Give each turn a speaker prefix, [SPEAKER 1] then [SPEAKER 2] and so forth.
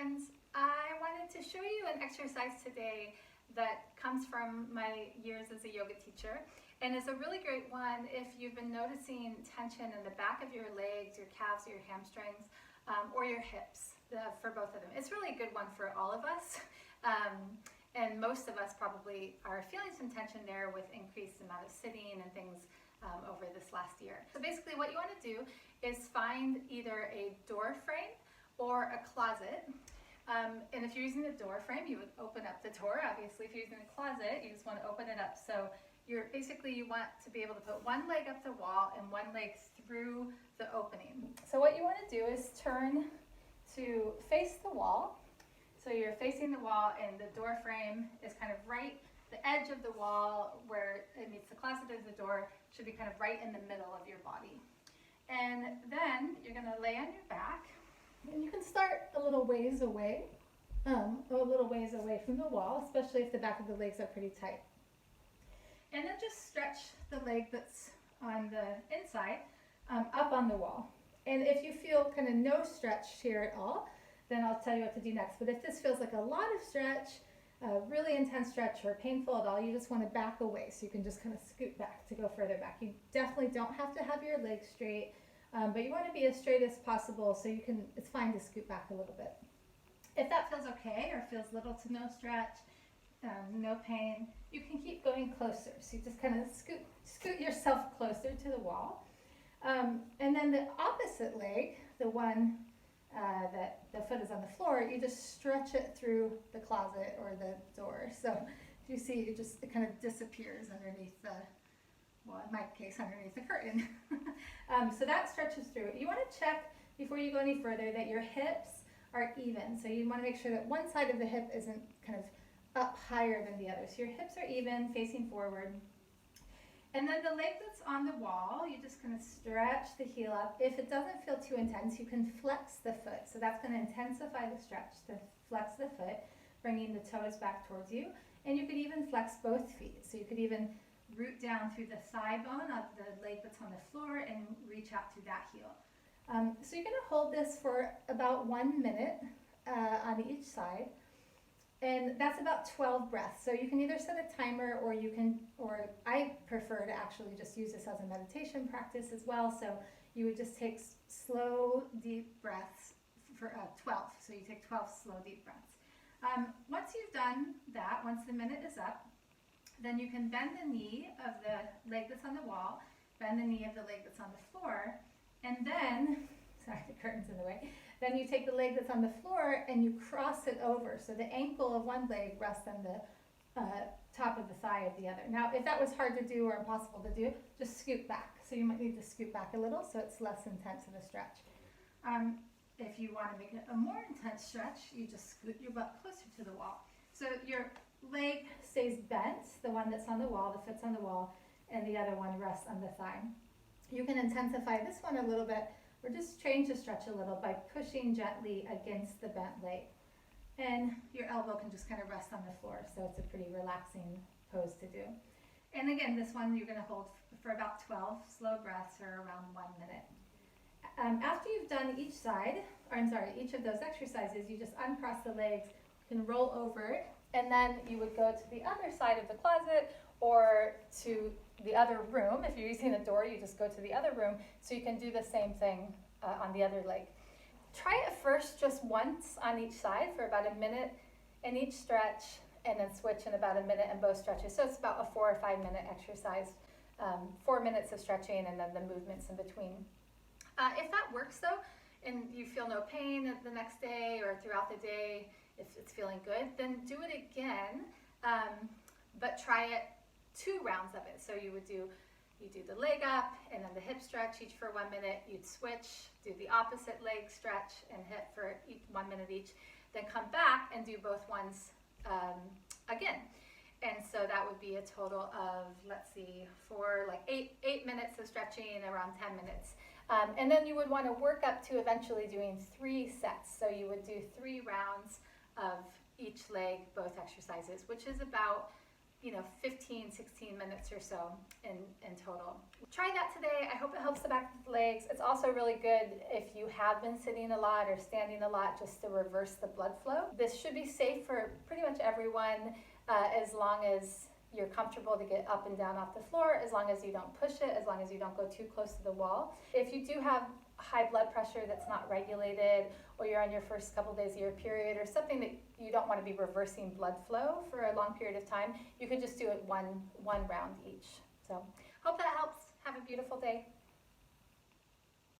[SPEAKER 1] friends. I wanted to show you an exercise today that comes from my years as a yoga teacher and is a really great one if you've been noticing tension in the back of your legs, your calves, or your hamstrings, or your hips, for both of them. It's really a good one for all of us. And most of us probably are feeling some tension there with increased amount of sitting and things over this last year. So basically what you want to do is find either a door frame or a closet. And if you're using the door frame, you would open up the door. Obviously, if you're using the closet, you just want to open it up. So you want to be able to put one leg up the wall and one leg through the opening. So what you want to do is turn to face the wall. So you're facing the wall and the door frame is kind of right, the edge of the wall where it meets the closet of the door should be kind of right in the middle of your body. And then you're going to lay on your back. And you can start a little ways away from the wall, especially if the back of the legs are pretty tight. And then just stretch the leg that's on the inside up on the wall. And if you feel kind of no stretch here at all, then I'll tell you what to do next. But if this feels like a lot of stretch, really intense stretch or painful at all, you just want to back away. So you can just kind of scoot back to go further back. You definitely don't have to have your legs straight. But you want to be as straight as possible, so it's fine to scoot back a little bit. If that feels okay or feels little to no stretch, no pain, you can keep going closer. So you just kind of scoot yourself closer to the wall. And then the opposite leg, the one that the foot is on the floor, you just stretch it through the closet or the door. So if you see, it kind of disappears underneath well, in my case, underneath the curtain. So that stretches through. You want to check before you go any further that your hips are even. So you want to make sure that one side of the hip isn't kind of up higher than the other. So your hips are even, facing forward. And then the leg that's on the wall, you just kind of stretch the heel up. If it doesn't feel too intense, you can flex the foot. So that's going to intensify the stretch to flex the foot, bringing the toes back towards you. And you could even flex both feet. So you could even root down through the thigh bone of the leg that's on the floor and reach out through that heel. So you're going to hold this for about 1 minute on each side, and that's about 12 breaths. So you can either set a timer, or I prefer to actually just use this as a meditation practice as well. So you would just take slow, deep breaths for 12. So you take 12 slow, deep breaths. Once you've done that, once the minute is up, then you can bend the knee of the leg that's on the wall, bend the knee of the leg that's on the floor, and then, sorry, the curtain's in the way, then you take the leg that's on the floor and you cross it over. So the ankle of one leg rests on the top of the thigh of the other. Now, if that was hard to do or impossible to do, just scoot back. So you might need to scoot back a little so it's less intense of a stretch. If you want to make it a more intense stretch, you just scoot your butt closer to the wall. So your leg stays bent, the one that's on the wall, the foot's on the wall, and the other one rests on the thigh. You can intensify this one a little bit, or just change the stretch a little by pushing gently against the bent leg. And your elbow can just kind of rest on the floor, so it's a pretty relaxing pose to do. And again, this one you're going to hold for about 12 slow breaths or around 1 minute. After you've done each of those exercises, you just uncross the legs, you can roll over, and then you would go to the other side of the closet or to the other room. If you're using a door, you just go to the other room, so you can do the same thing on the other leg. Try it first just once on each side for about a minute in each stretch, and then switch in about a minute in both stretches. So it's about a 4 or 5 minute exercise, 4 minutes of stretching and then the movements in between. If that works though, and you feel no pain the next day or throughout the day, if it's feeling good, then do it again, but try it 2 rounds of it. So you do the leg up and then the hip stretch each for 1 minute. You'd switch, do the opposite leg stretch and hip for 1 minute each, then come back and do both ones again. And so that would be a total of, let's see, for like 8 minutes of stretching, around 10 minutes. And then you would want to work up to eventually doing 3 sets. So you would do 3 rounds of each leg, both exercises, which is about 15, 16 minutes or so in total. Try that today. I hope it helps the back of the legs. It's also really good if you have been sitting a lot or standing a lot, just to reverse the blood flow. This should be safe for pretty much everyone, as long as you're comfortable to get up and down off the floor, as long as you don't push it, as long as you don't go too close to the wall. If you do have high blood pressure that's not regulated, or you're on your first couple days of your period, or something that you don't want to be reversing blood flow for a long period of time, you could just do it one round each. So hope that helps. Have a beautiful day.